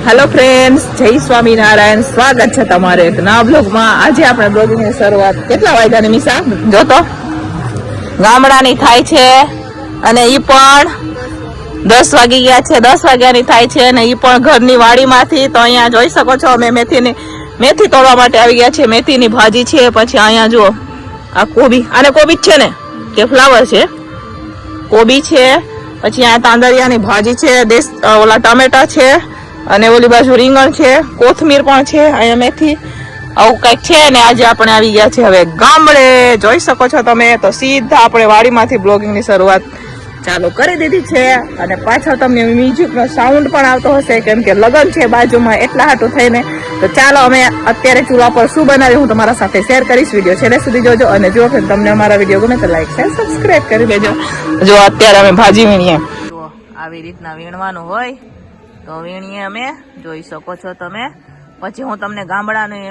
Hello friends, जय स्वामीनारायण। स्वागत है तमारे एक नवा ब्लॉग में। आज આપણે બ્લોગિંગ ની શરૂઆત કેટલા વાગ્યાની મિસા જો તો ગામડાની થાય છે અને ઈ પણ 10 વાગી ગયા છે। 10 વાગ્યાની થાય છે અને ઈ પણ ઘરની વાડીમાંથી। તો અહીંયા જોઈ શકો છો અમે મેથી તોડવા માટે આવી ગયા છે। મેથીની ભાજી છે। પછી અહીંયા જો આ કોબી, આને કોબી છે ને કે ફ્લાવર છે, કોબી છે। પછી આ તાંદરિયાની ભાજી છે, ઓલા ટમેટા છે અને ઓલી બાજુ રીંગણ છે, કોથમીર પણ છે, અહીંયા મેથી, આવું કઈક છે। ને આજે આપણે આવી ગયા છે હવે ગામડે, જોઈ શકો છો તમે। તો સીધા આપણે વાડીમાંથી બ્લોગિંગની શરૂઆત ચાલુ કરી દીધી છે અને પાછળ તમને મ્યુઝિકનો સાઉન્ડ પણ આવતો હશે કેમ કે લગન છે બાજુમાં, એટલા હાટું થઈને। તો ચાલો અમે અત્યારે ચૂલા પર શું બનાવ્યું હું તમારા સાથે શેર કરીશ। વિડીયો છેલ્લે સુધી જોજો અને જો તમને અમારા વિડીયો ગમે તો લાઈક શેર સબસ્ક્રાઇબ કરી દેજો। જો અત્યારે અમે ભાજી વીણીએ, જો આવી રીતના વીણવાનું હોય તો વીણીએ અમે, જોઈ શકો છો તમે। પછી હું તમને ગામડાની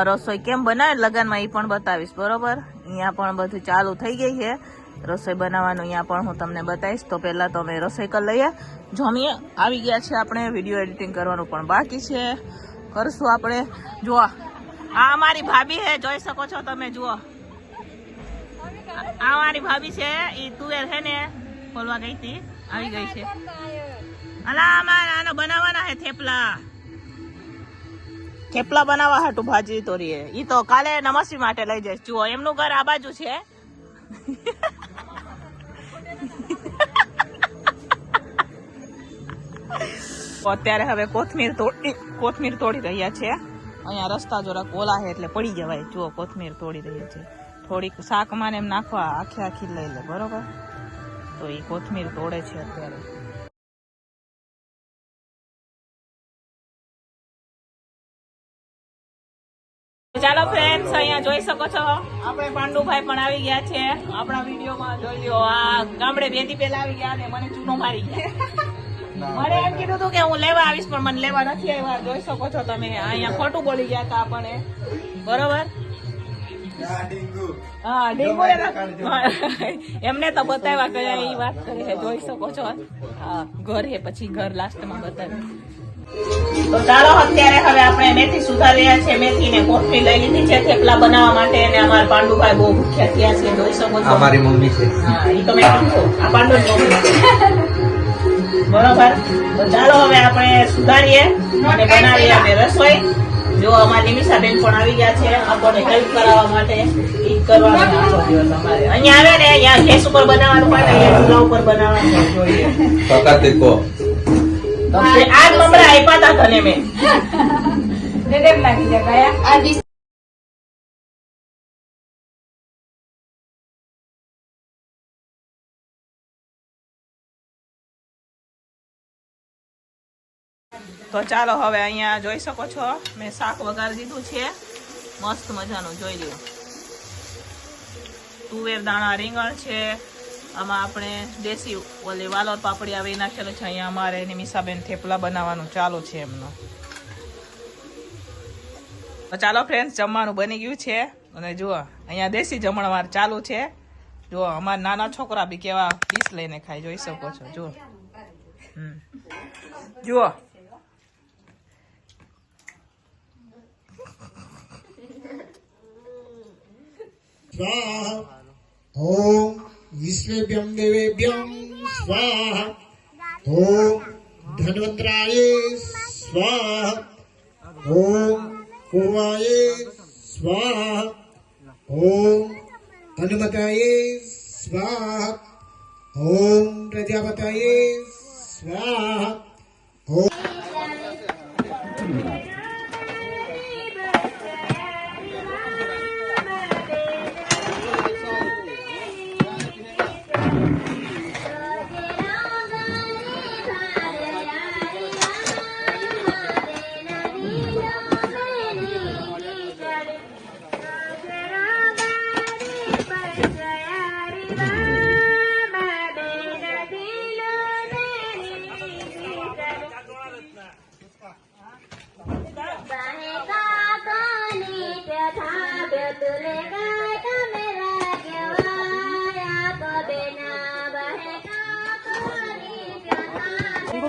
રસોઈ કેમ બનાવે લગનમાં એ પણ બતાવીશ, બરોબર। અહીંયા પણ બધું ચાલુ થઈ ગઈ છે રસોઈ બનાવવાનું, અહીંયા પણ હું તમને બતાવીશ। તો પહેલા તો અમે રસોઈ કરી લઈએ, જમીએ, આવી ગયા છે આપણે। વિડીયો એડિટિંગ કરવાનું પણ બાકી છે, કરશું આપણે। જુઓ આ અમારી ભાભી છે, જોઈ શકો છો તમે। જુઓ આ અમારી ભાભી છે, એ તુવેર છે ને ખોલવા ગઈ હતી, આવી ગઈ છે। અલા અમારે આનો બનાવવાના હે થેપલા બનાવવા હાટું ભાજી તોરીએ। ઈ તો કાલે નમસ્તી માટે લઈ જઈશ। જુઓ એમનું ઘર આ બાજુ છે। અત્યારે હવે કોથમીર તોડી રહ્યા છે। અહીંયા રસ્તા જોરા કોલા છે એટલે પડી જવાય। જુઓ કોથમીર તોડી રહ્યા છે, થોડીક શાકમાં એમ નાખવા આખી લઈ લે, બરોબર। તો એ કોથમીર તોડે છે અત્યારે। ચાલો ફ્રેન્ડ્સ, અહીંયા જોઈ શકો છો આપણે પાંડુભાઈ પણ આવી ગયા છે આપણા વિડીયોમાં। જોઈ લો, આ ગામડે બેથી પહેલા આવી ગયા ને મને ચૂનો મારી ગયા। મને એમ કીધું હતું કે હું લેવા આવીશ પણ મને લેવા નથી આવ્યા। જોઈ શકો છો તમે, અહીંયા ખોટું બોલી ગયા હતા આપણે, બરોબર। હા ડીંગુ એમને તો બતાવ્યા કયા એ વાત કરે છે, જોઈ શકો છો। હા ઘર હે, પછી ઘર લાસ્ટમાં બતાવ્યું। તો ચાલો અત્યારે હવે આપણે મેથી સુધારી રહ્યા છે। મેથી ને કોથમીર લઈ લીધી છે થેપલા બનાવવા માટે અને અમારા પાંડુભાઈ બહુ ભૂખ્યા થયા છે, જોઈ શકો છો। અમારી મમ્મી છે, હા એ તો મેં કીધું આ પાંડુ બરોબર। તો ચાલો હવે આપણે સુધારીએ અને બનાવીએ અમે રસોઈ। જો અમારી નિમિષાબેન પણ આવી ગયા છે આપણને હેલ્પ કરાવવા માટે। ઈ કરવાનું આખો દિવસ અમારે અહીંયા આવે ને, અહીંયા ગેસ ઉપર બનાવવાનું પડે, અહીંયા ચૂલા ઉપર બનાવવાનું જોઈએ। આ મમરા આપ્યા હતા તને મેં લાગી જાય। તો ચાલો હવે અહીંયા જોઈ શકો છો મેં શાક વઘારી દીધું છે મસ્ત મજાનું, જોઈ લ્યો। તુવેર દાણા રીંગણ છે, આમાં આપણે દેશી ઓલી વાલોર પાપડી આવી નાખેલો છે। અહીંયા અમારે નિમિષાબેન થેપલા બનાવવાનું ચાલુ છે એમનું। તો ચાલો ફ્રેન્ડ્સ, જમવાનું બની ગયું છે અને જુઓ અહીંયા દેશી જમણવાર ચાલુ છે। જુઓ અમારા નાના છોકરા બી કેવા ડીશ લઈને ખાય, જોઈ શકો છો। જુઓ જુઓ स्वाहा ओम विश्वेभ्यं देवेभ्यं स्वाहा ओम धन्वंतराय स्वाहा ओम पूर्वाय स्वाहा ओम हनुमताय स्वाहा ओम प्रजापतये स्वाहा ओम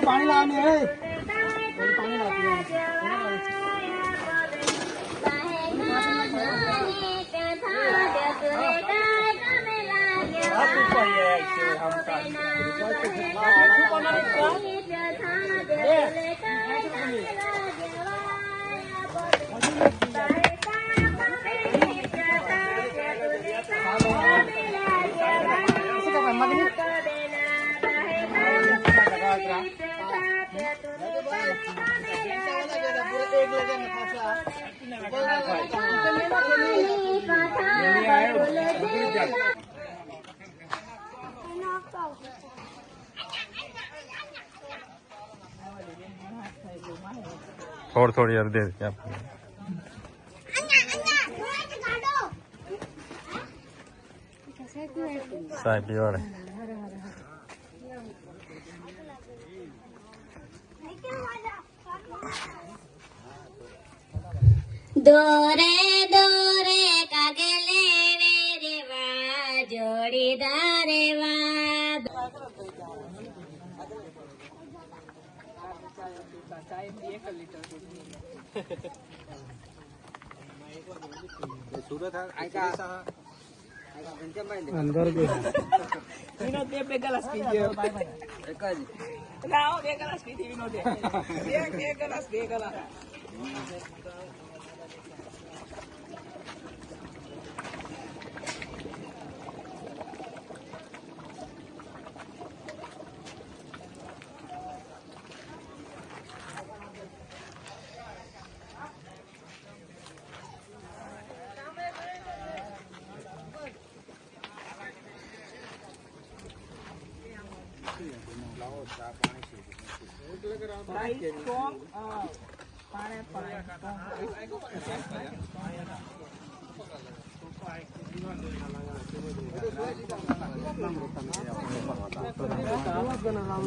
पानी लाने थोड़ी यार दे क्या चाय पियो रे દોરે દોરે કાગલે રેવા જોડીદાર વા અંદર બે વિનોદ બે ગ્લાસ પીજો એક જ લાવો બે ગ્લાસ પીધી વિનોદ બે ગ્લાસ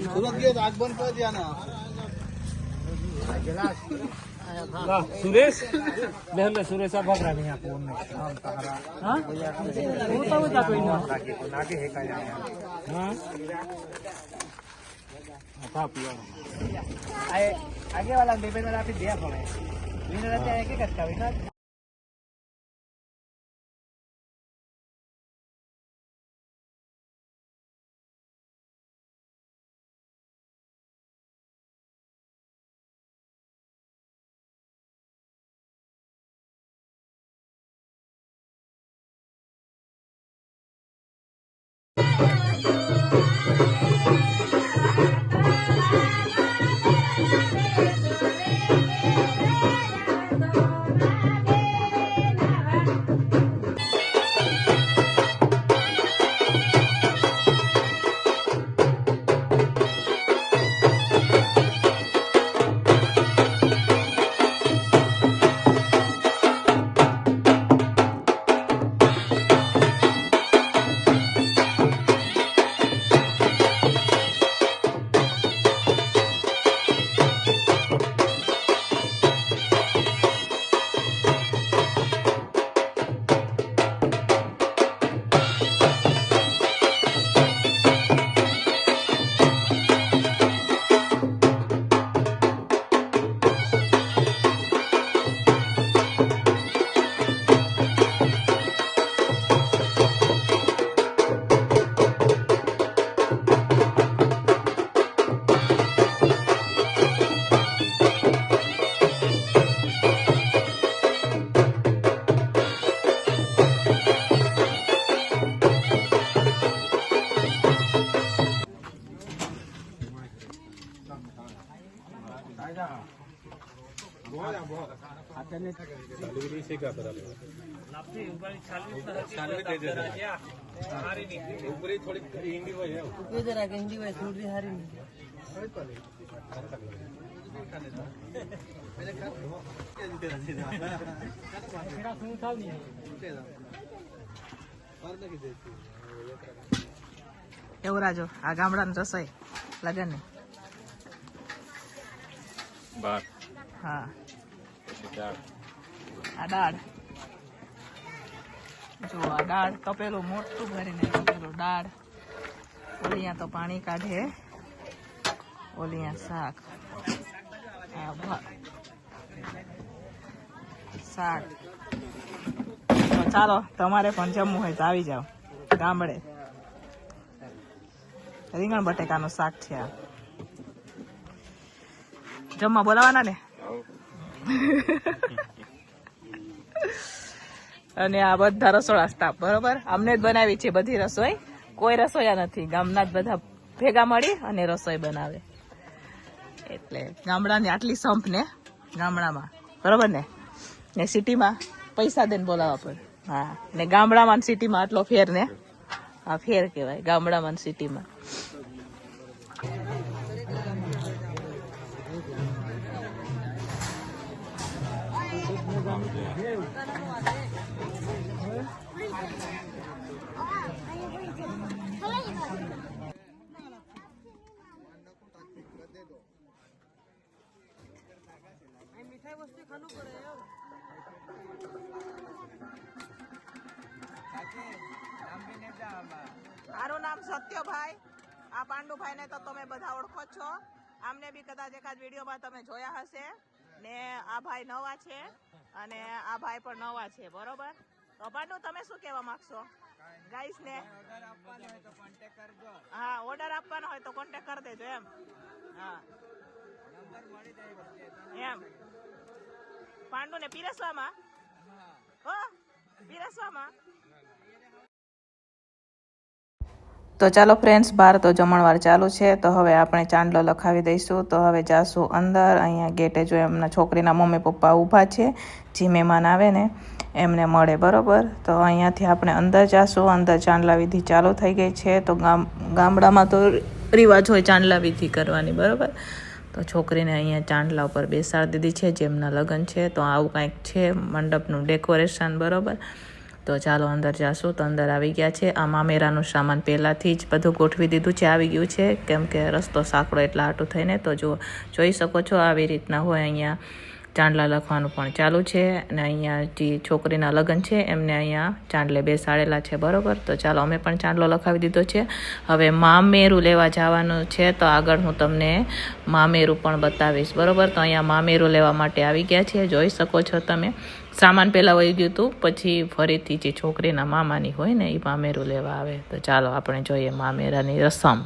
સુરત ગયો તો આગ બંધ કરી દિયા ના सुरेश ले सुरेश अब भग रहा है फोन में हां वो तो कोई ना नागे है का हां था पियो आगे वाला बेबे वाला पे दिया पड़े विनर रहते हैं के करता विनर એવું રાજો આ ગામડાની રસોઈ લગન ની बार હા दाल આ દાળ જો આ દાળ તપેલું મોટું ભરીને તપેલું દાળ ઓલિયા તો પાણી કાઢે ઓલિયા શાક આ ભાત શાક તો ચાલો તમારે પણ જમવું હોય તો આવી જાઓ ગામડે રીંગણ બટેકાનું શાક છે આ. જમવા બોલાવાના ને. અને આ બધા રસોડા સ્ટાફ બરોબર અમને જ બનાવી છે બધી રસોઈ. કોઈ રસોયા નથી, ગામના જ બધા ભેગા મળી અને રસોઈ બનાવે. એટલે ગામડાની આટલી સંપ ને ગામડામાં બરોબર ને સિટીમાં પૈસા દઈને બોલાવવા પડે. હા, ને ગામડામાં સિટીમાં આટલો ફેર ને આ ફેર કહેવાય ગામડામાં સિટીમાં. મારું નામ સત્યભાઈ. આ પાંડુભાઈ ને તો તમે બધા ઓળખો છો. આમને બી કદાચ એકાદ વિડીયોમાં તમે જોયા હશે. ને આ ભાઈ નવા છે અને આ ભાઈ પણ નવા છે બરોબર. તો પાંડુ તમે શું કહેવા માંગશો ગાઈસ ને? હા, ઓર્ડર આપવાનો હોય તો કોન્ટેક કરી દેજો એમ. હા એમ. પાંડુ ને પીરસવામાં પીરસવામાં. તો ચાલો ફ્રેન્ડ્સ, બહાર તો જમણવાર ચાલુ છે. તો હવે આપણે ચાંદલો લખાવી દઈશું. તો હવે જાશું અંદર. અહીંયા ગેટે જો એમના છોકરીના મમ્મી પપ્પા ઊભા છે. જે મહેમાન આવે ને એમને મળે બરોબર. તો અહીંયાથી આપણે અંદર જાશું. અંદર ચાંદલા વિધિ ચાલુ થઈ ગઈ છે. તો ગામડામાં તો રિવાજ હોય ચાંદલા વિધિ કરવાની બરોબર. તો છોકરીને અહીંયા ચાંદલા ઉપર બેસાડી દીધી છે. જેમના લગ્ન છે તો આવું કંઈક છે મંડપનું ડેકોરેશન બરોબર. તો ચાલો અંદર જાશું. તો અંદર આવી ગયા છે. આ મામેરાનું સામાન પહેલાંથી જ બધું ગોઠવી દીધું છે, આવી ગયું છે. કેમ કે રસ્તો સાંકડો એટલા હાટું થઈને. તો જોઈ શકો છો આવી રીતના હોય. અહીંયા ચાંદલા લખવાનું પણ ચાલુ છે. અને અહીંયા જે છોકરીના લગ્ન છે એમને અહીંયા ચાંદલે બેસાડેલા છે બરોબર. તો ચાલો અમે પણ ચાંદલો લખાવી દીધો છે. હવે મામેરું લેવા જવાનું છે. તો આગળ હું તમને મામેરું પણ બતાવીશ બરોબર. તો અહીંયા મામેરું લેવા માટે આવી ગયા છે. જોઈ શકો છો તમે. સામાન પહેલાં વહી ગયું હતું, પછી ફરીથી જે છોકરીના મામાની હોય ને એ મામેરું લેવા આવે. તો ચાલો આપણે જોઈએ મામેરાની રસમ.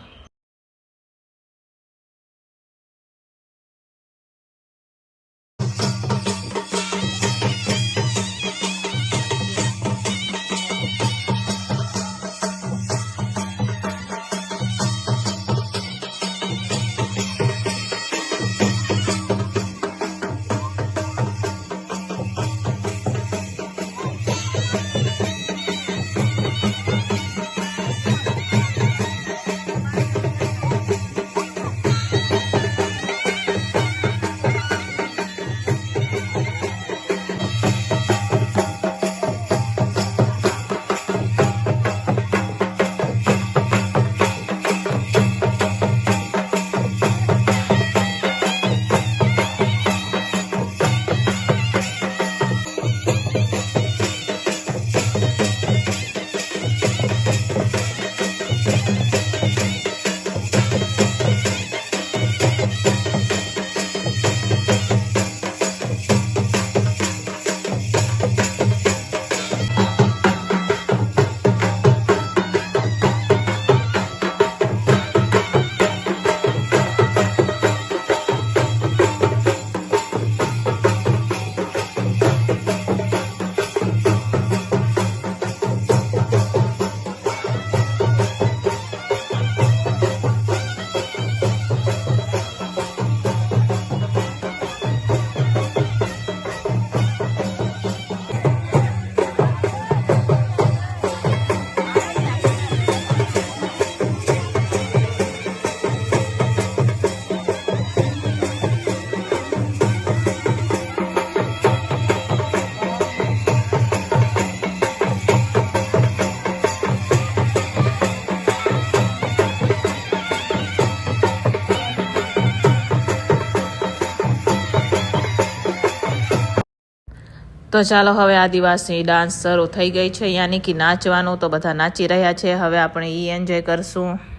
તો ચાલો હવે આદિવાસી ડાન્સ શરૂ થઈ ગઈ છે, યાની કે નાચવાનું. તો બધા નાચી રહ્યા છે. હવે આપણે એન્જોય કરશું.